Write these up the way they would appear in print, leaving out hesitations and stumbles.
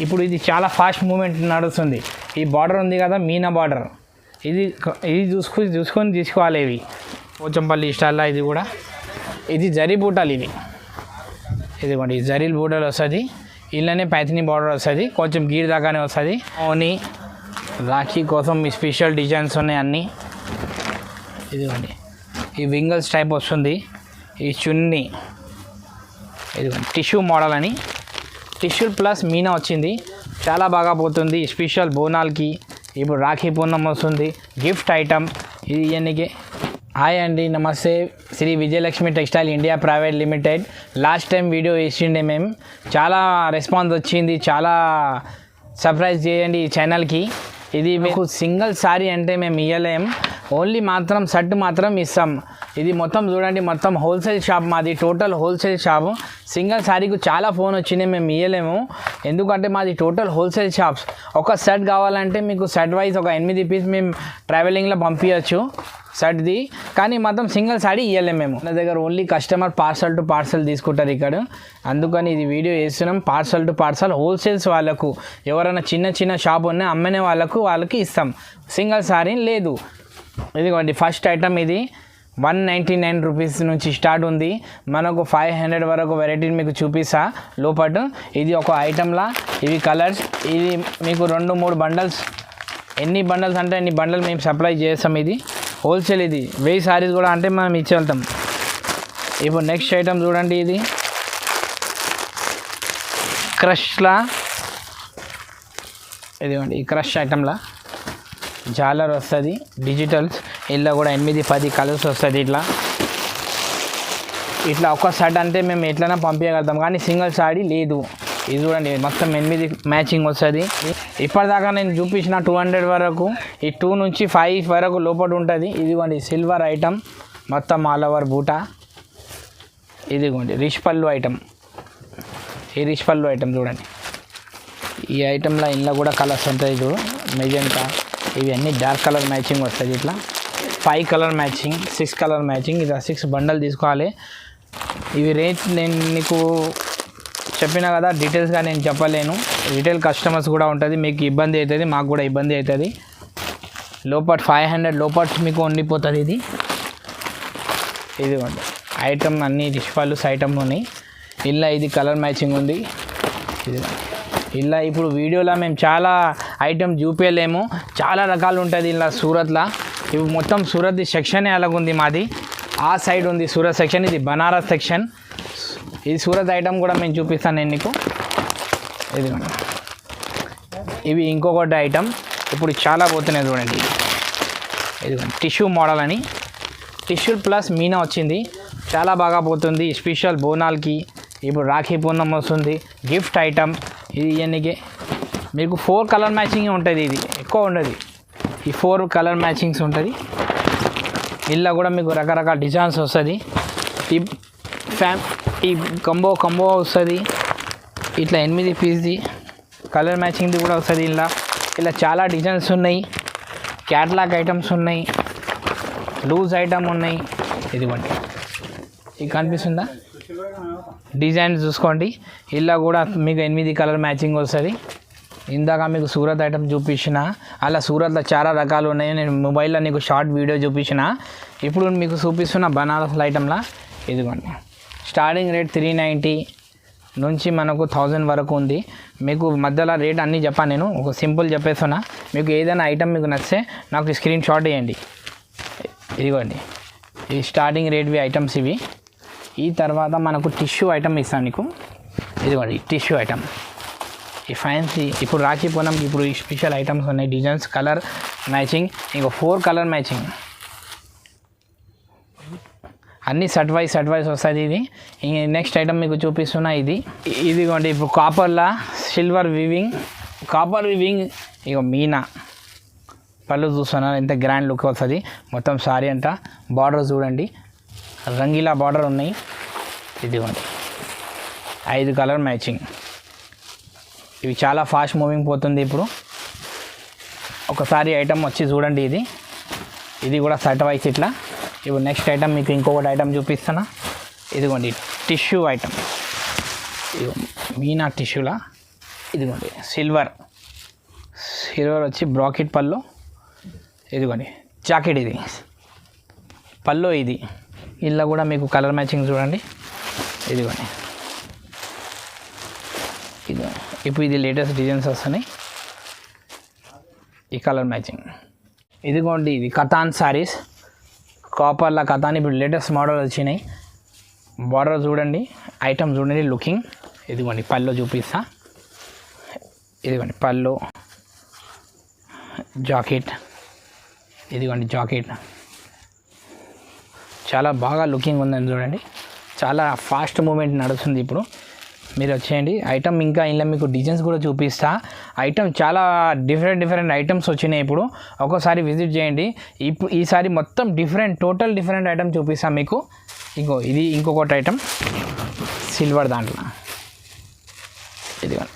ఇప్పుడు ఇది చాలా ఫాస్ట్ మూమెంట్ నడుస్తుంది. ఈ బార్డర్ ఉంది కదా, మీనా బార్డర్, ఇది చూసుకొని తీసుకోవాలి. ఇవి పోచంపల్లి స్టైల్లో ఇది కూడా. ఇది జరీ బూటాలు, ఇదిగోండి ఈ జరీ బూటాలు వస్తుంది. ఇళ్ళనే పైథిని బార్డర్ వస్తుంది, కొంచెం గీర్ దాకానే వస్తుంది. ఓని రాఖీ కోసం ఈ స్పెషల్ డిజైన్స్ ఉన్నాయి అన్నీ. ఇదిగోండి ఈ వింగల్స్ టైప్ వస్తుంది. ఈ చున్నీ ఇదిగోండి టిష్యూ మోడల్ అని, టిష్యూ ప్లస్ మీనా వచ్చింది, చాలా బాగా పోతుంది. స్పెషల్ బోనాలకి ఇప్పుడు రాఖీ పూర్ణం వస్తుంది, గిఫ్ట్ ఐటమ్ ఇది. ఇవన్నీ హాయ్ అండి, నమస్తే. Shri Vijayalakshmi textile India private limited. Last time video వేసిండే మేము, చాలా రెస్పాన్స్ వచ్చింది, చాలా సర్ప్రైజ్ చేయండి ఈ ఛానల్కి. ఇది మీకు సింగిల్ సారీ అంటే మేము ఇవ్వలేం, ఓన్లీ మాత్రం షర్ట్ మాత్రం ఇస్తాం. ఇది మొత్తం చూడండి, మొత్తం హోల్సేల్ షాప్ మాది, టోటల్ హోల్సేల్ షాప్. సింగిల్ సారీకు చాలా ఫోన్ వచ్చినాయి, మేము ఇవ్వలేము ఎందుకంటే మాది టోటల్ హోల్సేల్ షాప్స్. ఒక షర్ట్ కావాలంటే మీకు షర్ట్ వైజ్ ఒక 8 పీస్ మేము ట్రావెలింగ్లో పంపించవచ్చు షర్ట్ది, కానీ మాత్రం సింగిల్ సారీ ఇవ్వలేము మేము. నా దగ్గర only customer parcel to parcel తీసుకుంటారు ఇక్కడ, అందుకని ఇది వీడియో వేస్తున్నాం. పార్సల్ టు పార్సల్ హోల్సేల్స్ వాళ్ళకు, ఎవరైనా చిన్న షాప్ ఉన్నాయి అమ్మనే వాళ్ళకి ఇస్తాం, సింగిల్ సారీ లేదు. ఇదిగోండి ఫస్ట్ ఐటమ్ ఇది 199 రూపీస్ నుంచి స్టార్ట్ ఉంది, మనకు 500 వరకు వెరైటీని మీకు చూపిస్తా లోపల. ఇది ఒక ఐటమ్లా, ఇవి కలర్స్, ఇది మీకు 2-3 బండల్స్, ఎన్ని బండల్స్ అంటే అన్ని బండల్ మేము సప్లై చేస్తాం. ఇది హోల్సేల్, ఇది 1000 సారీస్ కూడా అంటే మనం ఇచ్చి వెళ్తాం. ఇప్పుడు నెక్స్ట్ ఐటమ్ చూడండి, ఇది క్రష్లా, ఇదిగోండి ఈ క్రష్ ఐటమ్లా జాలర్ వస్తుంది, డిజిటల్స్, ఇలా కూడా 8-10 కలర్స్ వస్తుంది. ఇట్లా ఒక షర్ట్ అంటే మేము ఎట్లైనా పంపించగలుగుతాం, కానీ సింగిల్ సారీ లేదు. ఇది చూడండి మొత్తం 8 మ్యాచింగ్ వస్తుంది. ఇప్పటిదాకా నేను చూపించిన 200 వరకు, ఈ 2 నుంచి 5 వరకు లోపల ఉంటుంది. ఇదిగోండి సిల్వర్ ఐటమ్, మొత్తం ఆల్ ఓవర్ బూటా. ఇదిగోండి రిష్ పళ్ళు ఐటమ్, ఈ రిష్ పళ్ళు ఐటమ్ చూడండి. ఈ ఐటెంలో ఇంట్లో కూడా కలర్స్ ఉంటుంది చూడు, మెజెంటా, ఇవి అన్నీ డార్క్ కలర్ మ్యాచింగ్ వస్తుంది. ఇట్లా 5 కలర్ మ్యాచింగ్, 6 కలర్ మ్యాచింగ్. ఇది 6 బండల్ తీసుకోవాలి. ఇవి రేట్ నేను మీకు చెప్పిన కదా, డీటెయిల్స్గా నేను చెప్పలేను, రిటైల్ కస్టమర్స్ కూడా ఉంటుంది, మీకు ఇబ్బంది అవుతుంది, మాకు కూడా ఇబ్బంది అవుతుంది. లోపట్ 500 లోపట్ మీకు వండిపోతుంది. ఇదిగోండి ఐటమ్ అన్నీ డిష్పాల్స్ ఐటమ్ ఉన్నాయి. ఇలా ఇది కలర్ మ్యాచింగ్ ఉంది. ఇది ఇలా ఇప్పుడు వీడియోలో మేము చాలా ఐటమ్ చూపించలేము, చాలా రకాలు ఉంటుంది ఇలా సూరత్లో. ఇవి మొత్తం సూరత్ సెక్షన్ అలాగుంది మాది, ఆ సైడ్ ఉంది సూరత్ సెక్షన్, ఇది బనారస్ సెక్షన్. ఇది సూరత్ ఐటమ్ కూడా మేము చూపిస్తాను నేను నీకు. ఇదిగోండి ఇవి ఇంకొకటి ఐటమ్, ఇప్పుడు చాలా పోతున్నాయి చూడండి. ఇదిగోండి టిష్యూ మోడల్ అని, టిష్యూ ప్లస్ మీనా వచ్చింది, చాలా బాగా పోతుంది. స్పెషల్ బోనాలకి ఇప్పుడు రాఖీ పూర్ణం వస్తుంది, గిఫ్ట్ ఐటమ్. ఇది ఇవన్నీ మీకు 4 కలర్ మ్యాచింగ్ ఉంటుంది, ఇది ఎక్కువ ఉండదు, ఈ 4 కలర్ మ్యాచింగ్స్ ఉంటుంది. ఇలా కూడా మీకు రకరకాల డిజైన్స్ వస్తుంది. ఈ కంబో వస్తుంది, ఇట్లా 8 పీస్ది కలర్ మ్యాచింగ్ది కూడా వస్తుంది. ఇలా చాలా డిజైన్స్ ఉన్నాయి, క్యాట్లాగ్ ఐటమ్స్ ఉన్నాయి, లూజ్ ఐటమ్ ఉన్నాయి. ఇదిగోండి ఇది కనిపిస్తుందా, డిజైన్స్ చూసుకోండి. ఇలా కూడా మీకు 8 కలర్ మ్యాచింగ్ వస్తుంది. ఇందాక మీకు సూరత్ ఐటమ్ చూపించిన, అలా సూరత్లో చాలా రకాలు ఉన్నాయి, నేను మొబైల్లో నీకు షార్ట్ వీడియో చూపించిన. ఇప్పుడు మీకు చూపిస్తున్న బనారస్ ఐటమ్లా. ఇదిగోండి స్టార్టింగ్ రేట్ 390 నుంచి మనకు 1000 వరకు ఉంది. మీకు మధ్యలో రేట్ అన్నీ చెప్పాను నేను, ఒక సింపుల్ చెప్పేస్తున్నా. మీకు ఏదైనా ఐటమ్ మీకు నచ్చితే నాకు స్క్రీన్ షాట్ వేయండి. ఇదిగోండి ఈ స్టార్టింగ్ రేట్వి ఐటమ్స్ ఇవి. ఈ తర్వాత మనకు టిష్యూ ఐటమ్ ఇస్తాను నీకు. ఇదిగోండి టిష్యూ ఐటమ్, ఈ ఫ్యాన్సీ ఇప్పుడు రాఖీ పూర్ణంకి ఇప్పుడు ఈ స్పెషల్ ఐటమ్స్ ఉన్నాయి, డిజైన్స్ కలర్ మ్యాచింగ్, ఇంకో 4 కలర్ మ్యాచింగ్, అన్నీ షర్ట్ వైజ్ వస్తుంది. ఇది నెక్స్ట్ ఐటమ్ మీకు చూపిస్తున్నా. ఇదిగోండి ఇప్పుడు కాపర్లా సిల్వర్ వివింగ్, కాపర్ వివింగ్. ఇక మీనా పళ్ళు చూస్తున్నారు, ఎంత గ్రాండ్ లుక్ వస్తుంది. మొత్తం సారీ అంట, బార్డర్ చూడండి రంగీలా బార్డర్ ఉన్నాయి. ఇదిగోండి 5 కలర్ మ్యాచింగ్. ఇవి చాలా ఫాస్ట్ మూవింగ్ పోతుంది. ఇప్పుడు ఒకసారి ఐటమ్ వచ్చి చూడండి, ఇది కూడా షర్ట్ వైస్ ఇట్లా. ఇప్పుడు నెక్స్ట్ ఐటమ్ మీకు ఇంకొకటి ఐటమ్ చూపిస్తున్నా. ఇదిగోండి టిష్యూ ఐటమ్, మీనా టిష్యూలా. ఇదిగోండి సిల్వర్ వచ్చి బ్రాకెట్ పళ్ళు. ఇదిగోండి జాకెట్, ఇది పళ్ళు. ఇది ఇలా కూడా మీకు కలర్ మ్యాచింగ్ చూడండి. ఇదిగోండి ఇప్పుడు ఇది లేటెస్ట్ డిజైన్స్ వస్తున్నాయి, ఈ కలర్ మ్యాచింగ్. ఇదిగోండి ఇది కథాన్ శారీస్, కాపర్లా కథాన్ ఇప్పుడు లేటెస్ట్ మోడల్ వచ్చినాయి. బార్డర్ చూడండి, ఐటమ్ చూడండి, లుకింగ్. ఇదిగోండి పళ్ళు చూపిస్తా. ఇదిగోండి పళ్ళు, జాకెట్. ఇదిగోండి జాకెట్ చాలా బాగా లుకింగ్ ఉందని చూడండి. చాలా ఫాస్ట్ మూమెంట్ నడుస్తుంది ఇప్పుడు. మీరు వచ్చేయండి. ఐటమ్ ఇంకా ఇలా మీకు డిజైన్స్ కూడా చూపిస్తా. ఐటమ్ చాలా డిఫరెంట్ ఐటమ్స్ వచ్చినాయి ఇప్పుడు. ఒక్కోసారి విజిట్ చేయండి. ఇప్పుడు ఈసారి మొత్తం టోటల్ డిఫరెంట్ ఐటమ్ చూపిస్తాం మీకు. ఇది ఇంకొకటి ఐటమ్ సిల్వర్ దాంట్లో. ఇదిగోండి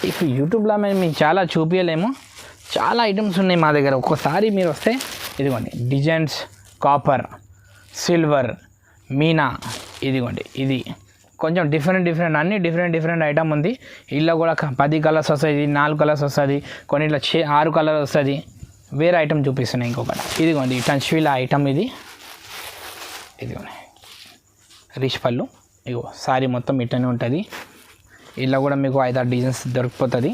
ఇప్పుడు యూట్యూబ్లో మేము మీకు చాలా చూపించలేము, చాలా ఐటమ్స్ ఉన్నాయి మా దగ్గర. ఒక్కోసారి మీరు వస్తే ఇదిగోండి డిజైన్స్, కాపర్, సిల్వర్, మీనా. ఇదిగోండి ఇది కొంచెం డిఫరెంట్ అన్ని డిఫరెంట్ ఐటమ్ ఉంది. ఇలా కూడా 10 కలర్స్ వస్తుంది, 4 కలర్స్ వస్తుంది, కొన్ని ఇట్లా 6 కలర్ వస్తుంది. వేరే ఐటమ్ చూపిస్తున్నాయి ఇంకొకటి. ఇదిగోండి టంచ్వీల ఐటమ్ ఇది. ఇదిగోండి రిచ్ పళ్ళు. ఇగో సారీ మొత్తం ఇట్లనే ఉంటుంది. ఇలా కూడా మీకు 5-6 డిజైన్స్ దొరికిపోతుంది.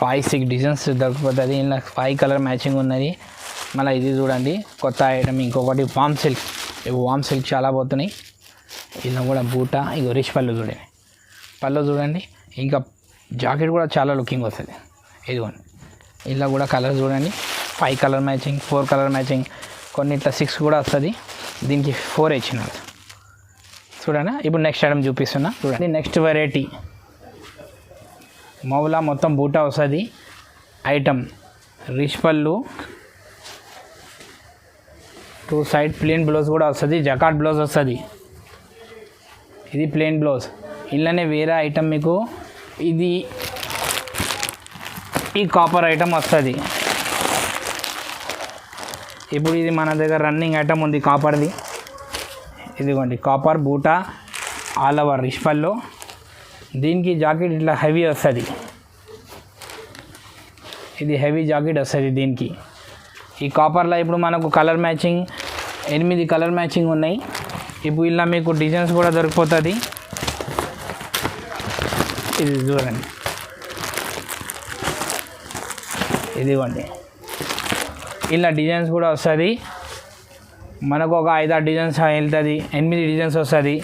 5-6 డిజైన్స్ దొరికిపోతుంది. ఇలా 5 కలర్ మ్యాచింగ్ ఉన్నది. మళ్ళీ ఇది చూడండి కొత్త ఐటమ్ ఇంకొకటి వామ్ సిల్క్. ఇవి వామ్ సిల్క్ చాలా పోతున్నాయి. ఇలా కూడా బూటా. ఇగో రిచ్ పళ్ళు చూడండి, పళ్ళు చూడండి. ఇంకా జాకెట్ కూడా చాలా లుకింగ్ వస్తుంది. ఇదిగోండి ఇలా కూడా కలర్ చూడండి. 5 కలర్ మ్యాచింగ్, 4 కలర్ మ్యాచింగ్, కొన్ని ఇట్లా 6 కూడా వస్తుంది. దీనికి 4 ఇచ్చినారు చూడండి. ఇప్పుడు నెక్స్ట్ ఐటమ్ చూపిస్తున్నా చూడండి. నెక్స్ట్ వెరైటీ మౌలా మొత్తం బూటా వస్తుంది ఐటమ్. రిచ్ పళ్ళు, 2 సైడ్ ప్లెయిన్ బ్లౌజ్ కూడా వస్తుంది, జకాట్ బ్లౌజ్ వస్తుంది. ఇది ప్లెయిన్ బ్లౌజ్. ఇలానే వేరే ఐటమ్ మీకు ఇది ఈ కాపర్ ఐటమ్ వస్తుంది. ఇప్పుడు ఇది మన దగ్గర రన్నింగ్ ఐటమ్ ఉంది కాపర్ది. ఇదిగోండి కాపర్ బూటా ఆల్ ఓవర్ రిచ్ పళ్ళు. దీనికి జాకెట్ ఇట్లా హెవీ వస్తుంది. ఇది హెవీ జాకెట్ వస్తుంది దీనికి. ఈ కాపర్లో ఇప్పుడు మనకు కలర్ మ్యాచింగ్ 8 కలర్ మ్యాచింగ్ ఉన్నాయి. ఇప్పుడు ఇలా మీకు డిజైన్స్ కూడా దొరికిపోతుంది. ఇది చూడండి, ఇదిగోండి ఇలా డిజైన్స్ కూడా వస్తుంది. మనకు ఒక 5-6 డిజైన్స్ వెళ్తుంది, 8 డిజైన్స్ వస్తుంది.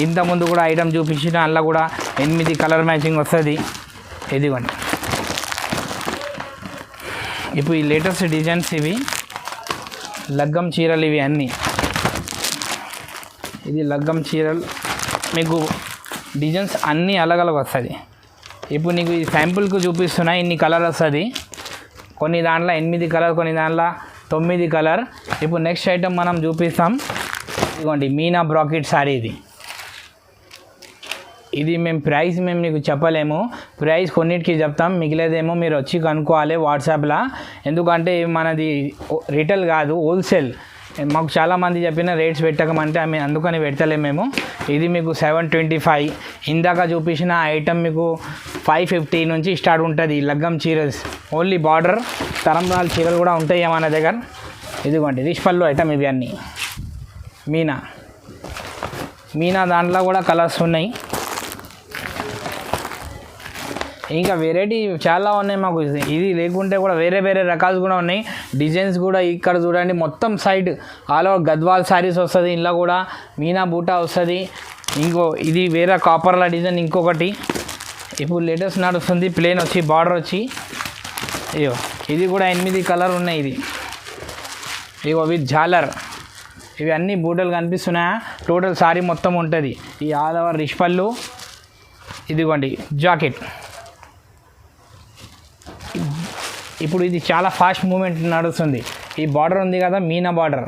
ఇంతకుముందు కూడా ఐటమ్ చూపించిన అందులో కూడా 8 కలర్ మ్యాచింగ్ వస్తుంది. ఇదిగోండి ఇప్పుడు ఈ లేటెస్ట్ డిజైన్స్ ఇవి లగ్గం చీరలు ఇవి అన్నీ. ఇది లగ్గం చీరలు మీకు డిజైన్స్ అన్నీ అలగలగా వస్తుంది. ఇప్పుడు నీకు ఈ శాంపుల్కి చూపిస్తున్నా ఇన్ని కలర్ వస్తుంది. కొన్ని దాంట్లో 8 కలర్, కొన్ని దాంట్లో 9 కలర్. ఇప్పుడు నెక్స్ట్ ఐటమ్ మనం చూపిస్తాం. ఇదిగోండి మీనా బ్రాకెట్ శారీ. ఇది ప్రైస్ నీకు చెప్పలేము. ప్రైస్ కొన్నిటికి చెప్తాం, మిగిలేదేమో మీరు వచ్చి కనుక్కోవాలి వాట్సాప్లో. ఎందుకంటే మనది రిటైల్ కాదు, హోల్సేల్. మాకు చాలామంది చెప్పిన రేట్స్ పెట్టకమంటే అందుకని పెడతలేము మేము. ఇది మీకు 725. ఇందాక చూపించిన ఐటమ్ మీకు 550 నుంచి స్టార్ట్ ఉంటుంది. లగ్గం చీరస్ ఓన్లీ బార్డర్ తరంబ్రాల చీరలు కూడా ఉంటాయి మన దగ్గర. ఇదిగోండి రిచ్ పళ్ళు ఐటమ్ ఇవి అన్నీ. మీనా దాంట్లో కూడా కలర్స్ ఉన్నాయి. ఇంకా వెరైటీ చాలా ఉన్నాయి మాకు. ఇది లేకుంటే కూడా వేరే రకాలు కూడా ఉన్నాయి. డిజైన్స్ కూడా ఇక్కడ చూడండి మొత్తం side all over Gadwal saris వస్తుంది. ఇంట్లో కూడా మీనా బూటా వస్తుంది. ఇది వేరే కాపర్ల డిజైన్ ఇంకొకటి. ఇప్పుడు లేటెస్ట్ నడుస్తుంది ప్లేన్ వచ్చి బార్డర్ వచ్చి. ఇది కూడా 8 కలర్ ఉన్నాయి. ఇది విత్ జాలర్. ఇవి అన్నీ బూటలు కనిపిస్తున్నాయా? టోటల్ శారీ మొత్తం ఉంటుంది. ఈ ఆల్ ఓవర్ రిచ్ పళ్ళు. ఇదిగోండి జాకెట్. ఇప్పుడు ఇది చాలా ఫాస్ట్ మూమెంట్ నడుస్తుంది. ఈ బార్డర్ ఉంది కదా మీనా బార్డర్,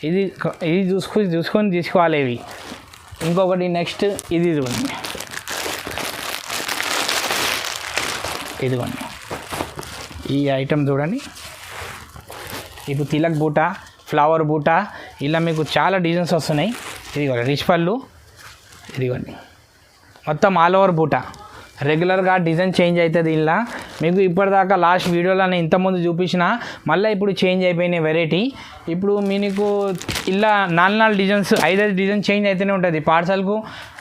ఇది చూసుకొని తీసుకోవాలి ఇవి. ఇంకొకటి నెక్స్ట్ ఇది చూడండి, ఇదిగోండి ఈ ఐటమ్ చూడండి. ఇప్పుడు తిలక్ బూటా, ఫ్లవర్ బూటా, ఇలా మీకు చాలా డిజైన్స్ వస్తున్నాయి. ఇదిగోండి రిచ్ పళ్ళు, ఇదిగోండి మొత్తం ఆల్ ఓవర్ బూట. రెగ్యులర్గా డిజైన్ చేంజ్ అవుతుంది. ఇలా మీకు ఇప్పటిదాకా లాస్ట్ వీడియోలో నేను ఇంతకుముందు చూపించిన, మళ్ళీ ఇప్పుడు చేంజ్ అయిపోయినాయి వెరైటీ. ఇప్పుడు మీకు ఇలా 4 డిజైన్స్ 5 డిజైన్ చేంజ్ అయితేనే ఉంటుంది. పార్సల్కు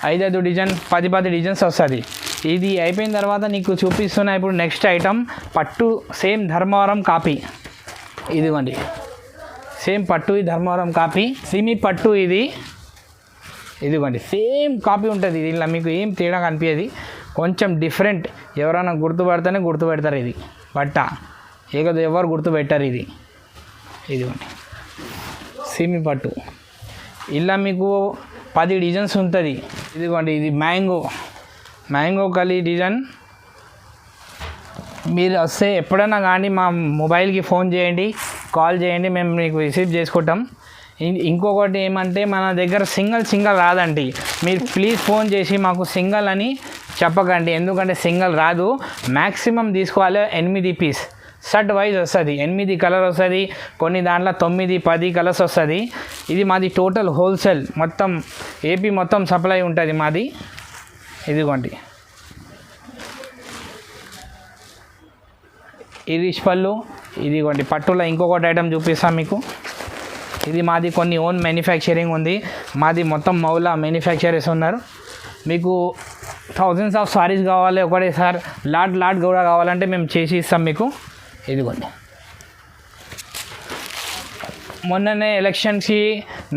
5 డిజైన్ 10 డిజైన్స్ వస్తుంది. ఇది అయిపోయిన తర్వాత నీకు చూపిస్తున్నా ఇప్పుడు నెక్స్ట్ ఐటమ్ పట్టు, సేమ్ ధర్మవరం కాపీ. ఇదిగోండి సేమ్ పట్టు, ఈ ధర్మవరం కాపీ సిమి పట్టు. ఇదిగోండి సేమ్ కాపీ ఉంటుంది. ఇలా మీకు ఏం తేడా కనిపించదు, కొంచెం డిఫరెంట్. ఎవరైనా గుర్తుపడితేనే గుర్తుపెడతారు. ఇది బట్ట ఎవరు గుర్తుపెట్టారు. ఇదిగోండి సిమి పట్టు. ఇలా మీకు 10 డిజైన్స్ ఉంటుంది. ఇదిగోండి ఇది మ్యాంగో కలీ డిజైన్. మీరు వస్తే ఎప్పుడైనా కానీ మా మొబైల్కి ఫోన్ చేయండి, కాల్ చేయండి, మేము మీకు రిసీవ్ చేసుకుంటాం. ఇంకొకటి ఏమంటే మన దగ్గర సింగల్ రాదండి. మీరు ప్లీజ్ ఫోన్ చేసి మాకు సింగల్ అని చెప్పకండి, ఎందుకంటే సింగల్ రాదు. మ్యాక్సిమం తీసుకోవాలి 8 పీస్ షర్ట్ వైజ్ వస్తుంది. 8 కలర్ వస్తుంది, కొన్ని దాంట్లో 9, 10 కలర్స్ వస్తుంది. ఇది మాది టోటల్ హోల్సేల్, మొత్తం ఏపీ మొత్తం సప్లై ఉంటుంది మాది. ఇదిగోండి ఇది రిచ్ పళ్ళు. ఇదిగోండి పట్టులో ఇంకొకటి ఐటమ్ చూపిస్తాను మీకు. ఇది మాది కొన్ని ఓన్ మ్యానుఫ్యాక్చరింగ్ ఉంది. మాది మొత్తం మౌలా మ్యానుఫ్యాక్చరర్స్ ఉన్నారు. మీకు థౌజండ్స్ ఆఫ్ సారీస్ కావాలి ఒకటేసారి, లాట్ కూడా కావాలంటే మేము చేసి ఇస్తాం మీకు. ఇదిగోండి మొన్ననే ఎలక్షన్స్కి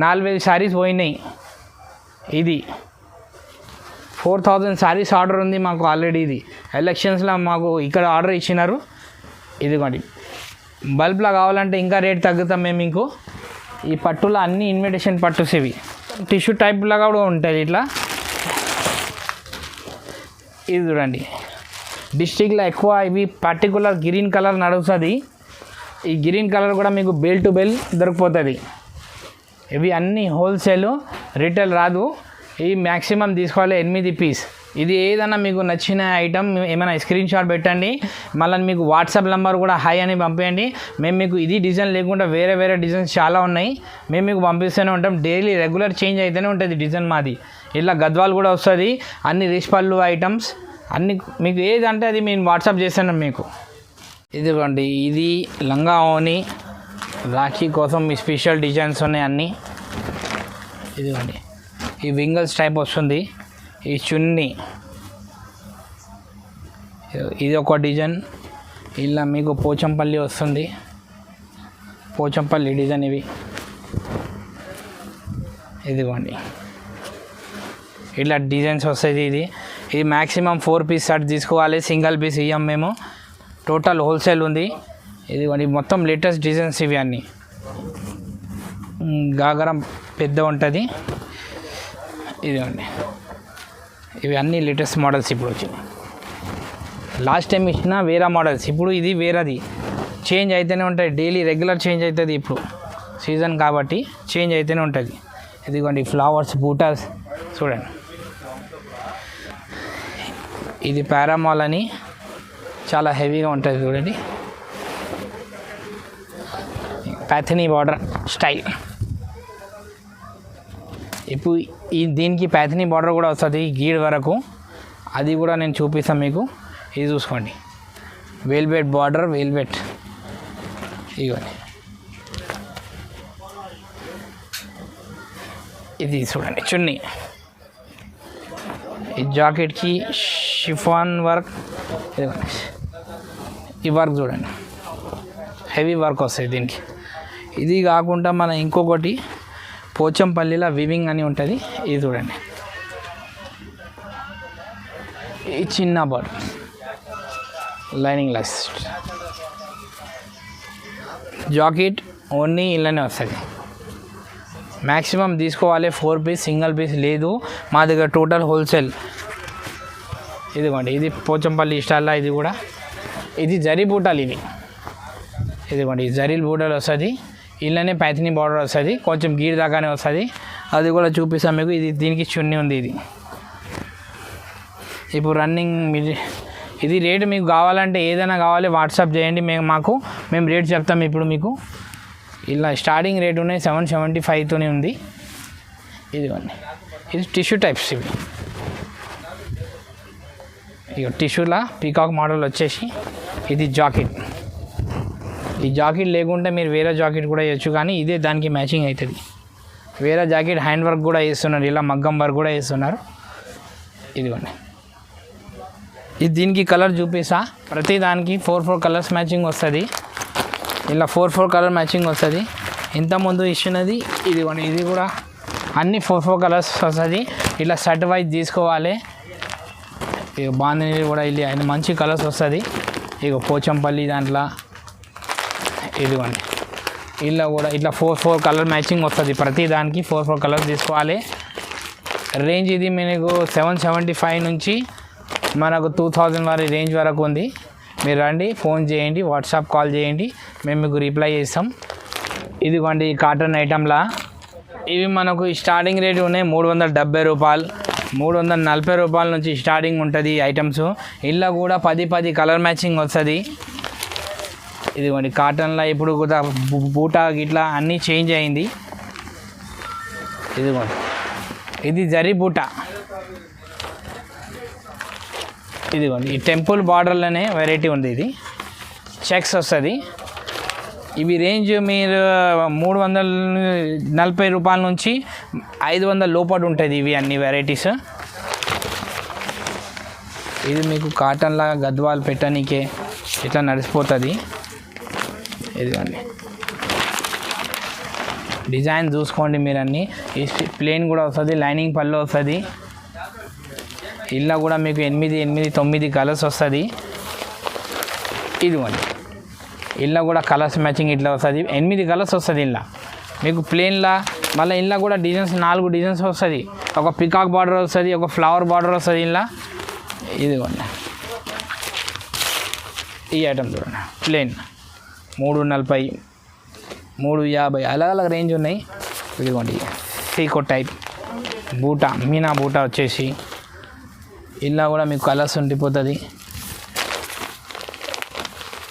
4000 సారీస్ పోయినాయి. ఇది 4000 సారీస్ ఆర్డర్ ఉంది మాకు ఆల్రెడీ. ఇది ఎలక్షన్స్లో మాకు ఇక్కడ ఆర్డర్ ఇచ్చినారు. ఇదిగోండి బల్బ్లా కావాలంటే ఇంకా రేట్ తగ్గుతాం మేము మీకు. ఈ పట్టులో అన్ని ఇన్విటేషన్ పట్టుస్, ఇవి టిష్యూ టైప్ లాగా కూడా ఉంటుంది. ఇట్లా ఇది చూడండి, డిస్ట్రిక్ట్లో ఎక్కువ ఇవి పర్టికులర్ గ్రీన్ కలర్ నడుస్తుంది. ఈ గ్రీన్ కలర్ కూడా మీకు బెల్ టు బెల్ దొరికిపోతుంది. ఇవి అన్నీ హోల్సేల్, రీటైల్ రాదు. ఇవి మ్యాక్సిమం తీసుకోవాలి 8 పీస్. ఇది ఏదైనా మీకు నచ్చిన ఐటమ్ ఏమైనా స్క్రీన్ షాట్ పెట్టండి, మళ్ళీ మీకు వాట్సాప్ నెంబర్ కూడా హాయ్ అని పంపించండి. మేము మీకు ఇది డిజైన్ లేకుండా వేరే డిజైన్స్ చాలా ఉన్నాయి, మేము మీకు పంపిస్తూనే ఉంటాం. డైలీ రెగ్యులర్ చేంజ్ అయితేనే ఉంటుంది డిజైన్ మాది. ఇలా గద్వాల్ కూడా వస్తుంది, అన్ని రిచ్ పళ్ళు ఐటమ్స్ అన్ని మీకు ఏదంటే అది మేము వాట్సాప్ చేస్తాను మీకు. ఇదిగోండి ఇది లంగా ఓని, రాఖీ కోసం మీ స్పెషల్ డిజైన్స్ ఉన్నాయి అన్నీ. ఇదిగోండి ఈ వింగల్స్ టైప్ వస్తుంది. ఈ చున్నీ ఇది ఒక డిజైన్. ఇలా మీకు పోచంపల్లి వస్తుంది, పోచంపల్లి డిజైన్ ఇవి. ఇదిగోండి ఇట్లా డిజైన్స్ వస్తుంది. ఇది మ్యాక్సిమం 4 పీస్ షర్ట్ తీసుకోవాలి, సింగిల్ పీస్ ఇవ్వం మేము. టోటల్ హోల్సేల్ ఉంది. ఇదిగోండి మొత్తం లేటెస్ట్ డిజైన్స్ ఇవి అన్నీ. గాగరం పెద్ద ఉంటుంది. ఇదిగోండి ఇవి అన్నీ లేటెస్ట్ మోడల్స్ ఇప్పుడు వచ్చి. లాస్ట్ టైం ఇచ్చిన వేరే మోడల్స్, ఇప్పుడు ఇది వేరేది. చేంజ్ అయితేనే ఉంటుంది, డైలీ రెగ్యులర్ చేంజ్ అవుతుంది. ఇప్పుడు సీజన్ కాబట్టి చేంజ్ అయితేనే ఉంటుంది. ఇదిగోండి ఫ్లవర్స్ బూటాస్ చూడండి. ఇది పారామాల్ అని చాలా హెవీగా ఉంటుంది చూడండి. ప్యాథనీ బార్డర్ స్టైల్. ఇప్పుడు దీనికి ప్యాథనీ బార్డర్ కూడా వస్తుంది గీడ్ వరకు, అది కూడా నేను చూపిస్తాను మీకు. ఇది చూసుకోండి వెల్వెట్ బార్డర్, వెల్వెట్. ఇదిగోండి ఇది చూడండి చున్నీ. ఈ జాకెట్కి షిఫాన్ వర్క్. ఇదిగోండి ఈ వర్క్ చూడండి, హెవీ వర్క్ వస్తుంది దీనికి. ఇది కాకుండా మన ఇంకొకటి పోచంపల్లిలో వివింగ్ అని ఉంటుంది. ఇది చూడండి ఈ చిన్న border lining less jacket only ఇలానే వస్తుంది. మ్యాక్సిమం తీసుకోవాలి 4 పీస్, సింగిల్ పీస్ లేదు మా దగ్గర. Total wholesale. ఇదిగోండి ఇది పోచంపల్లి స్టైల్లో. ఇది కూడా ఇది జరీ బూటాలు ఇవి. ఇదిగోండి ఈ జరీ బూటాలు వస్తుంది. ఇలానే ప్యాథనీ బార్డర్ వస్తుంది, కొంచెం గీడ్ దాకానే వస్తుంది. అది కూడా చూపిస్తాను మీకు. ఇది దీనికి చున్నీ ఉంది. ఇది ఇప్పుడు రన్నింగ్. ఇది రేటు మీకు కావాలంటే ఏదైనా కావాలి వాట్సాప్ చేయండి మేము రేట్ చెప్తాం. ఇప్పుడు మీకు ఇలా స్టార్టింగ్ రేట్ ఉన్నాయి 775తోనే ఉంది. ఇదిగోండి, ఇది టిష్యూ టైప్స్ ఇవి. ఇక టిష్యూలా పీకాక్ మోడల్ వచ్చేసి ఇది జాకెట్. ఈ జాకెట్ లేకుంటే మీరు వేరే జాకెట్ కూడా వేయచ్చు, కానీ ఇదే దానికి మ్యాచింగ్ అవుతుంది. వేరే జాకెట్ హ్యాండ్ వర్క్ కూడా వేస్తున్నారు, ఇలా మగ్గం వర్క్ కూడా వేస్తున్నారు. ఇదిగోండి, ఇది దీనికి కలర్ చూపిస్తా. ప్రతి దానికి 4 కలర్స్ మ్యాచింగ్ వస్తుంది. ఇలా 4 కలర్ మ్యాచింగ్ వస్తుంది. ఇంతకుముందు ఇచ్చినది ఇదిగోండి, ఇది కూడా అన్ని 4 కలర్స్ వస్తుంది. ఇలా సెట్ వైజ్ తీసుకోవాలి. ఇక బాందిని కూడా ఇది అన్ని మంచి కలర్స్ వస్తుంది. ఇక పోచంపల్లి దాంట్లో ఇదిగోండి, ఇలా కూడా ఇట్లా 4 కలర్ మ్యాచింగ్ వస్తుంది. ప్రతి దానికి 4 కలర్స్ తీసుకోవాలి. రేంజ్ ఇది మీకు 775 నుంచి మనకు 2000 వరకు రేంజ్ వరకు ఉంది. మీరు రండి, ఫోన్ చేయండి, వాట్సాప్ కాల్ చేయండి, మేము మీకు రిప్లై చేస్తాం. ఇదిగోండి కాటన్ ఐటమ్లా ఇవి మనకు స్టార్టింగ్ రేట్ ఉన్నాయి 370 రూపాయలు, 340 రూపాయల నుంచి స్టార్టింగ్ ఉంటుంది ఈ ఐటమ్స్. ఇలా కూడా 10 కలర్ మ్యాచింగ్ వస్తుంది. ఇదిగోండి కాటన్లో ఇప్పుడు కూడా బూటా గిట్లా అన్నీ చేంజ్ అయింది. ఇదిగోండి, ఇది జరీ బూటా. ఇదిగోండి, ఈ టెంపుల్ బార్డర్లోనే వెరైటీ ఉంది. ఇది చెక్స్ వస్తుంది. ఇవి రేంజ్ మీరు 340 రూపాయల నుంచి 500 లోపల ఉంటుంది ఇవి అన్ని వెరైటీస్. ఇది మీకు కాటన్లా గద్వాలు పెట్టనీకే ఇట్లా నడిచిపోతుంది. ఇదిగోండి, డిజైన్ చూసుకోండి మీరు అన్నీ. ఈ ప్లేన్ కూడా వస్తుంది, లైనింగ్ పళ్ళు వస్తుంది. ఇలా కూడా మీకు 8 కలర్స్ వస్తుంది. ఇదిగోండి, ఇలా కూడా కలర్స్ మ్యాచింగ్ ఇట్లా వస్తుంది. 8 కలర్స్ వస్తుంది ఇలా మీకు ప్లేన్లా. మళ్ళీ ఇలా కూడా డిజైన్స్ 4 డిజైన్స్ వస్తుంది. ఒక పికాక్ బార్డర్ వస్తుంది, ఒక ఫ్లవర్ బార్డర్ వస్తుంది ఇలా. ఇదిగోండి, ఈ ఐటమ్ చూడండి, ప్లేన్ 340, 350 అలగ్ రేంజ్ ఉన్నాయి. ఇదిగోండి సీకో టైప్ బూటా, మీనా బూటా వచ్చేసి ఇలా కూడా మీకు కలర్స్ ఉండిపోతుంది.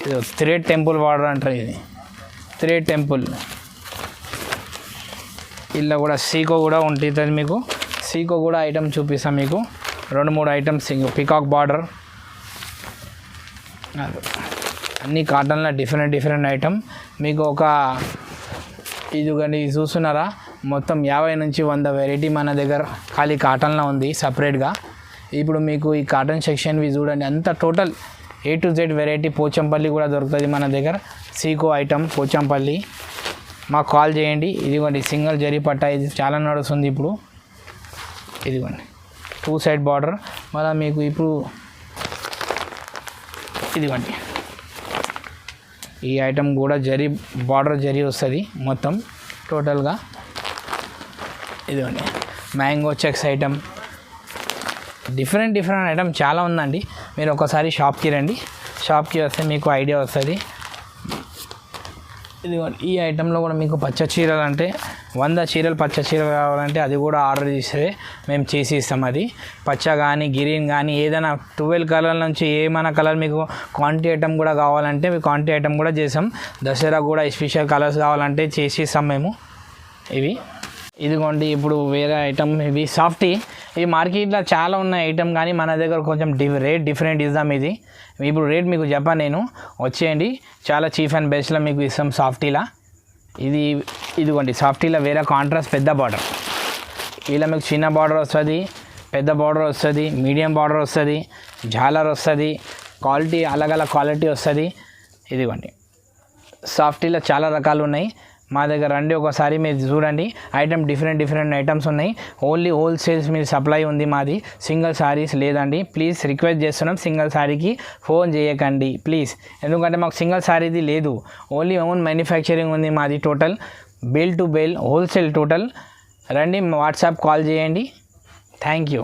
ఇది థ్రెడ్ టెంపుల్ బార్డర్ అంటారు. ఇది థ్రెడ్ టెంపుల్. ఇలా కూడా సీకో కూడా ఉంటుంది మీకు. సీకో కూడా ఐటమ్ చూపిస్తాం మీకు. 2-3 ఐటమ్స్ పికాక్ బార్డర్ అన్నీ కాటన్లో డిఫరెంట్ ఐటమ్ మీకు. ఒక ఇదిగోండి చూస్తున్నారా, మొత్తం 50 నుంచి 100 వెరైటీ మన దగ్గర ఖాళీ కాటన్లో ఉంది సపరేట్గా. ఇప్పుడు మీకు ఈ కాటన్ సెక్షన్వి చూడండి, అంత total A to Z variety. Pochampally కూడా దొరుకుతుంది మన దగ్గర. సీకో ఐటమ్ పోచంపల్లి, మాకు కాల్ చేయండి. ఇదిగోండి సింగిల్ జరీ పట్టా, ఇది చాలా నడుస్తుంది ఇప్పుడు. ఇదిగోండి 2 సైడ్ బార్డర్. మళ్ళీ మీకు ఇప్పుడు ఇదిగోండి ఈ ఐటమ్ కూడా జరీ బార్డర్ జరీ వస్తుంది మొత్తం టోటల్గా. ఇదిగోండి mango checks item, different item చాలా ఉందండి. మీరు ఒకసారి షాప్కి రండి, షాప్కి వస్తే మీకు ఐడియా వస్తుంది. ఇదిగోండి ఈ ఐటెంలో కూడా మీకు పచ్చ చీరలు అంటే 100 చీరలు పచ్చ చీరలు కావాలంటే అది కూడా ఆర్డర్ చేస్తే మేము చేసి ఇస్తాం. అది పచ్చ కానీ గ్రీన్ కానీ ఏదైనా 12 కలర్ నుంచి ఏమైనా కలర్ మీకు క్వాంటిటీ ఐటమ్ కూడా కావాలంటే మీకు క్వాంటిటీ ఐటమ్ కూడా చేసాం. దసరా కూడా స్పెషల్ కలర్స్ కావాలంటే చేసి ఇస్తాం మేము ఇవి. ఇదిగోండి ఇప్పుడు వేరే ఐటమ్ ఇవి సాఫ్టీ. ఈ మార్కెట్లో చాలా ఉన్న ఐటమ్ కానీ మన దగ్గర కొంచెం రేట్ డిఫరెంట్ ఇద్దాం. ఇది ఇప్పుడు రేట్ మీకు చెప్పాను నేను, వచ్చేయండి. చాలా చీప్ అండ్ బెస్ట్లో మీకు ఇస్తాం సాఫ్టీలా. ఇదిగోండి సాఫ్టీలో వేరే కాంట్రాస్ట్ పెద్ద బార్డర్. ఇలా మీకు చిన్న బార్డర్ వస్తుంది, పెద్ద బార్డర్ వస్తుంది, మీడియం బార్డర్ వస్తుంది, జాలర్ వస్తుంది, క్వాలిటీ అలగ్ క్వాలిటీ వస్తుంది. ఇదిగోండి సాఫ్టీలో చాలా రకాలు ఉన్నాయి మా దగ్గర. రండి ఒకసారి మీరు చూడండి. ఐటమ్ డిఫరెంట్ ఐటమ్స్ ఉన్నాయి. ఓన్లీ హోల్సేల్స్ మీద సప్లై ఉంది మాది. సింగిల్ శారీస్ లేదండి. ప్లీజ్ రిక్వెస్ట్ చేస్తున్నాం, సింగిల్ శారీకి ఫోన్ చేయకండి ప్లీజ్. ఎందుకంటే మాకు సింగిల్ శారీది లేదు, ఓన్లీ ఓన్ మ్యానుఫ్యాక్చరింగ్ ఉంది మాది. Total bale to bale wholesale total. రండి వాట్సాప్ కాల్ చేయండి. Thank you.